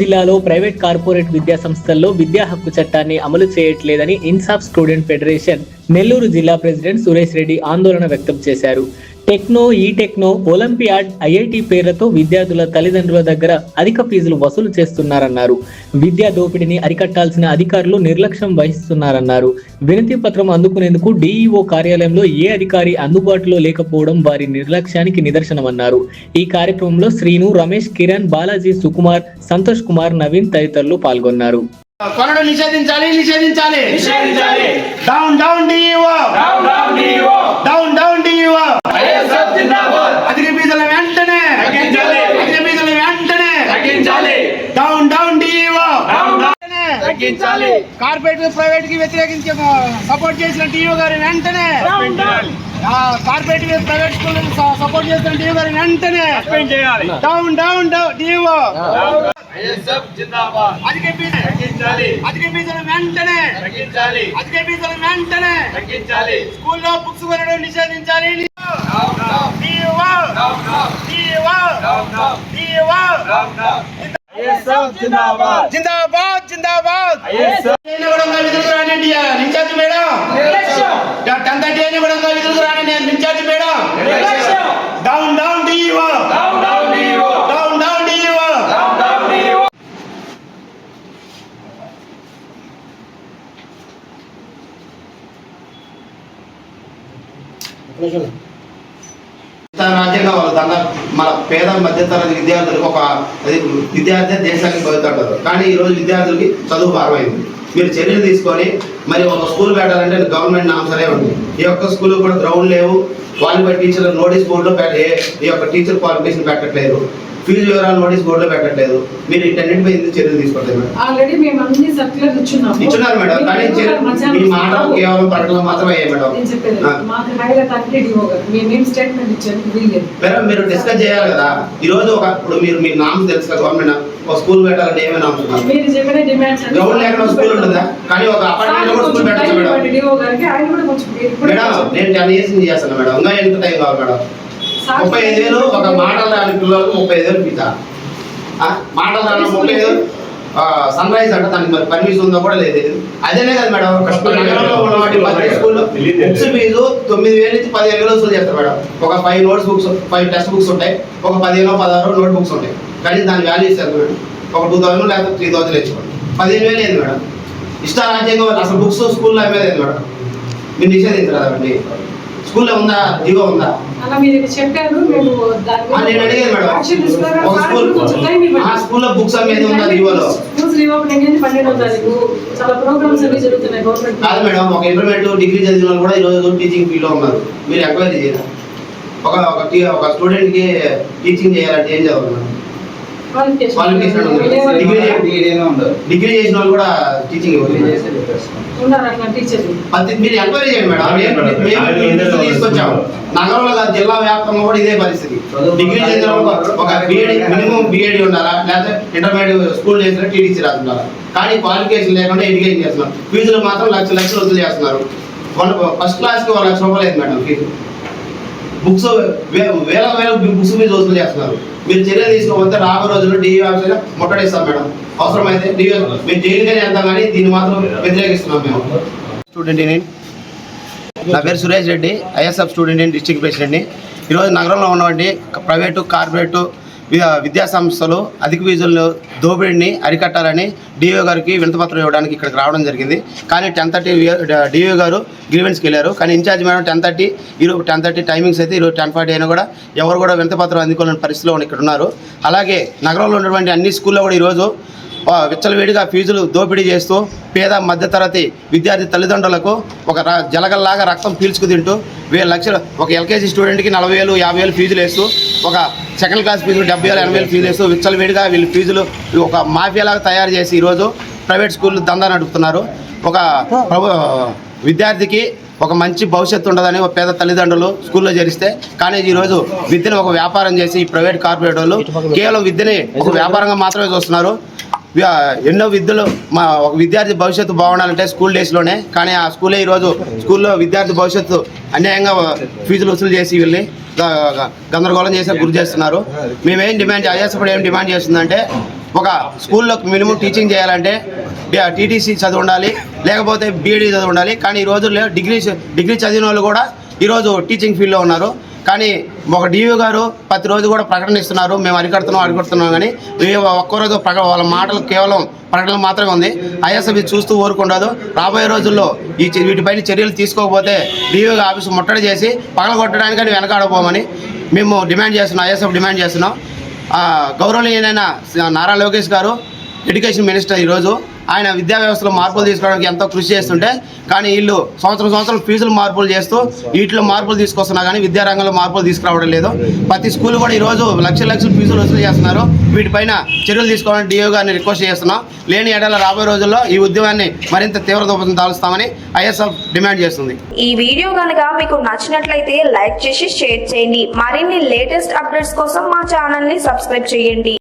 జిల్లాలో private corporate విద్యా సంస్థల్లో విద్యా హక్కు చట్టాన్ని అమలు చేయట్లేదని ఇన్సాఫ్ స్టూడెంట్ ఫెడరేషన్ నెల్లూరు జిల్లా ప్రెసిడెంట్ సురేష్ రెడ్డి ఆందోళన వ్యక్తం చేశారు. టెక్నో, ఈ-టెక్నో, ఒలింపియాడ్, ఐఐటి పేర్లతో విద్యార్థుల తల్లిదండ్రుల దగ్గర అధిక ఫీజులు వసూలు చేస్తున్నారన్నారు. విద్యా దోపిడీని అరికట్టాల్సిన అధికారులు నిర్లక్ష్యం వహిస్తున్నారన్నారు. వినతి పత్రం అందుకునేందుకు డిఈఓ కార్యాలయంలో ఏ అధికారి అందుబాటులో లేకపోవడం వారి నిర్లక్ష్యానికి నిదర్శనమన్నారు. ఈ కార్యక్రమంలో శ్రీను, రమేష్, కిరణ్, బాలాజీ, సుకుమార్, సంతోష్ కుమార్, నవీన్ తదితరులు పాల్గొన్నారు. కొనడం నిషేధించాలి, నిషేధించాలి, నిషేధించాలి. Down down DEO, down down DEO, down down DEO. ISF జిందాబాద్. అధిక ఫీజుల వెంటనే తగ్గించాలి, అధిక ఫీజుల వెంటనే తగ్గించాలి. Down down DEO, down down తగ్గించాలి. కార్పొరేట్ ప్రైవేట్ కి వ్యతిరేకించి సపోర్ట్ చేసిన డిఈఓ గారి వెంటనే కార్పొరేట్ ప్రైవేట్ స్కూల్ సపోర్ట్ చేసిన డిఈఓ గారి వెంటనే డౌన్ డౌన్ డిఈఓ. ఐఎస్ఎఫ్ జిందాబాద్. అధిక ఫీజులు తగ్గించాలి, అధిక ఫీజుల వెంటనే తగ్గించాలి, అధిక ఫీజుల వెంటనే తగ్గించాలి. స్కూల్లో బుక్స్ కొనడం నిషేధించాలి. జిందాబాద్ జిందాబాద్ జిందాబాద్. విధులకు రానండి ఇన్ఛార్జ్ మేడం. 10:30 కూడా విధులకు రానండి incharge madam. Down down DEO, down down DEO, down down DEO, down down DEO. రాజ్యంగా వాళ్ళ దండ మన పేద మధ్యతరగతి విద్యార్థులకు ఒక విద్యార్థి దేశానికి పోతాడు. కానీ ఈరోజు విద్యార్థులకి చదువు భారమైంది. మీరు చర్యలు తీసుకొని మరి ఒక స్కూల్ పెట్టాలంటే గవర్నమెంట్ నామ్సరే ఉంది. ఈ యొక్క స్కూల్ కూడా గ్రౌండ్ లేవు, క్వాలిఫైడ్ టీచర్ నోటీస్ బోర్డులో ఈ యొక్క టీచర్ క్వాలిఫికేషన్ పెట్టట్లేదు, ఫీజు వివరాలు నోటీస్ బోర్డులో పెట్టట్లేదు. మీరు వీటన్నిటిపై ఎందుకు చర్యలు తీసుకోవట్లేదు మేడం? ఆల్రెడీ మేము అన్ని సర్క్యులర్ ఇచ్చున్నారు మేడం, కానీ మీ మాటలు కేవలం ప్రకటనలు మాత్రమే అయ్యాయి మేడం. మేడం మీరు డిస్కస్ చేయాలి కదా. ఈ రోజు ఇప్పుడు మీరు మీ నామ్స్ తెలుసు కదా, గవర్నమెంట్ ఒక స్కూల్ పెట్టాలంటే ఏమైనా నామ్స్ గ్రౌండ్ లేకుండా స్కూల్ ఉంటుందా? కానీ ఒక అపార్ట్మెంట్ కూడా స్కూల్ పెట్టచ్చు మేడం. మేడం నేను 10 years నుంచి చేస్తాను మేడం, ఇంకా ఎంత టైం కావాలి మేడం? 35,000 ఒక మాటలు రాని పిల్లలకు 35,000 ఫీజా? మాటలు రాని 35,000 సన్ రైజ్ అంటే దానికి మరి పర్మిషన్ ఉందో కూడా లేదు. అదేనే కదా మేడం నగరంలో ఉన్న వాటి ప్రతి స్కూల్లో బుక్స్ ఫీజు 9,000 నుంచి 15,000 వసూలు చేస్తారు మేడం. ఒక 5 నోట్స్ బుక్స్, 5 టెక్స్ట్ బుక్స్ ఉంటాయి, ఒక 15-16 నోట్ బుక్స్ ఉంటాయి. కానీ దాని వాల్యూ ఇస్తారు మేడం. ఒక 2,000 లేకపోతే 3,000 వేసుకోండి. 15,000 లేదు మేడం. ఇష్టారాజ్యంగా అసలు బుక్స్ స్కూల్లో అమ్మేది మేడం. మీరు నిషేధించరు కదండి. స్కూల్లో ఉందా, జీవో ఉందా? నేను అడిగాను మేడం, ఒక స్కూల్లో బుక్స్ అమ్మేది ఉందా జీవోలో? కాదు మేడం, ఒక ఇంటర్మీడియట్ డిగ్రీ చదివిన వాళ్ళు కూడా ఈరోజు టీచింగ్ ఫీల్డ్లో ఉన్నారు. మీరు ఎంక్వైరీ చేయరా? ఒక స్టూడెంట్కి టీచింగ్ చేయాలంటే ఏం చదవాలి మేడం? డిగ్రీ చేసిన వాళ్ళు కూడా టీచింగ్ మీరు ఎంక్వైరీ చేయండి మేడం. తీసుకొచ్చాము నగరంలో జిల్లా వ్యాప్తంగా కూడా ఇదే పరిస్థితి. డిగ్రీ చేసిన ఒక బిఏడి మినిమం బిఏడి ఉండాలా, లేకపోతే ఇంటర్మీడియట్ స్కూల్ చేసిన టీటీసీ రాసుండాలా. కానీ క్వాలిఫికేషన్ లేకుండా ఎడ్యుకేషన్ చేస్తున్నారు. ఫీజులు మాత్రం లక్షలు వసూలు చేస్తున్నారు. ఫస్ట్ క్లాస్కి 1 లక్ష రూపాయలు అయింది మేడం ఫీజు. బుక్స్ వేల బుక్స్ మీద వసూలు చేస్తున్నారు. మీరు చర్యలు తీసుకోకపోతే రాబోయే రోజుల్లో డిఈ ఆఫీస్ ముట్టడిస్తాం మేడం. అవసరమైతే మేము జైలుగానే వెళ్తాం, కానీ దీన్ని మాత్రం వ్యతిరేకిస్తున్నాం మేము. స్టూడెంట్ నా పేరు Suresh Reddy, ISF student district ప్రెసిడెంట్ని. ఈరోజు నగరంలో ఉన్నటువంటి ప్రైవేటు, కార్పొరేటు విద్యా సంస్థలు అధిక ఫీజులను దోపిడీని అరికట్టాలని డిఓ గారికి వినతిపత్రం ఇవ్వడానికి ఇక్కడికి రావడం జరిగింది. కానీ 10:30 డిఓ గారు గ్రీవెన్స్కి వెళ్ళారు. కానీ ఇన్ఛార్జ్ మేడం 10:30, ఈరోజు 10:30 టైమింగ్స్ అయితే ఈరోజు 10:40 అయినా కూడా ఎవరు కూడా వినతిపత్రం అందుకోలేని పరిస్థితిలో ఇక్కడ ఉన్నారు. అలాగే నగరంలో ఉన్నటువంటి అన్ని స్కూల్లో కూడా ఈరోజు విచ్చలవేడిగా ఫీజులు దోపిడీ చేస్తూ పేద మధ్యతరగతి విద్యార్థి తల్లిదండ్రులకు ఒక జలగల్లాగా రక్తం పీల్చుకు తింటూ 1,000 లక్షలు ఒక ఎల్కేజీ స్టూడెంట్కి 40,000, 50,000 ఫీజులు వేస్తూ, ఒక సెకండ్ క్లాస్ ఫీజులు 70,000, 80,000 ఫీజులు వేస్తూ విచ్చలవేడిగా వీళ్ళు ఫీజులు ఒక మాఫియాలాగా తయారు చేసి ఈరోజు ప్రైవేట్ స్కూళ్ళు దందా నడుపుతున్నారు. ఒక విద్యార్థికి ఒక మంచి భవిష్యత్తు ఉండదని ఒక పేద తల్లిదండ్రులు స్కూల్లో చేరిస్తే, కానీ ఈరోజు విద్యను ఒక వ్యాపారం చేసి ఈ ప్రైవేట్ కార్పొరేట్ వాళ్ళు కేవలం విద్యని ఒక వ్యాపారంగా మాత్రమే చూస్తున్నారు. ఎన్నో విద్యలు ఒక విద్యార్థి భవిష్యత్తు బాగుండాలంటే స్కూల్ డేస్లోనే, కానీ ఆ స్కూలే ఈరోజు స్కూల్లో విద్యార్థి భవిష్యత్తు అన్యాయంగా ఫీజులు వసూలు చేసి వెళ్ళి గందరగోళం చేసి గురి చేస్తున్నారు. మేమేం డిమాండ్ ఐఎస్ఎఫ్ ఏం డిమాండ్ చేస్తుందంటే ఒక స్కూల్లో మినిమం టీచింగ్ చేయాలంటే టీటీసీ చదువు ఉండాలి, లేకపోతే బీఈడీ చదువు ఉండాలి. కానీ ఈ రోజుల్లో డిగ్రీ చదివిన వాళ్ళు కూడా ఈరోజు టీచింగ్ ఫీల్డ్లో ఉన్నారు. కానీ ఒక డిఓ గారు ప్రతిరోజు కూడా ప్రకటన ఇస్తున్నారు, మేము అరికడుతున్నాం కానీ ఒక్కరోజు వాళ్ళ మాటలు కేవలం ప్రకటనలు మాత్రమే ఉంది. ఐఎస్ఎఫ్ చూస్తూ ఊరుకుండదు. రాబోయే రోజుల్లో వీటిపైన చర్యలు తీసుకోకపోతే డిఓ ఆఫీసు ముట్టడి చేసి పగలగొట్టడానికని వెనకాడబోమని మేము డిమాండ్ చేస్తున్నాం. ఐఎస్ఎఫ్ డిమాండ్ చేస్తున్నాం. గౌరవనీయులైన నారా లోకేష్ గారు ఎడ్యుకేషన్ మినిస్టర్ ఈరోజు ఆయన విద్యా వ్యవస్థలో మార్పులు తీసుకోవడానికి ఎంతో కృషి చేస్తుంటే, కానీ వీళ్ళు సంవత్సరం ఫీజులు మార్పులు చేస్తూ వీటిలో మార్పులు తీసుకొస్తున్నా కానీ విద్యారంగంలో మార్పులు తీసుకురావడం లేదు. ప్రతి స్కూల్ కూడా ఈరోజు లక్షల ఫీజులు వసూలు చేస్తున్నారు. వీటిపైన చర్యలు తీసుకోవాలని డిఓ గారిని రిక్వెస్ట్ చేస్తున్నాం. లేని ఏడాల రాబోయే రోజుల్లో ఈ ఉద్యమాన్ని మరింత తీవ్రతరం దాల్స్తామని ఐఎస్ఎఫ్ డిమాండ్ చేస్తుంది. ఈ వీడియో కనుక మీకు నచ్చినట్లయితే లైక్ చేసి షేర్ చేయండి. మరిన్ని లేటెస్ట్ అప్డేట్స్ కోసం మా ఛానల్ ని సబ్స్క్రైబ్ చేయండి.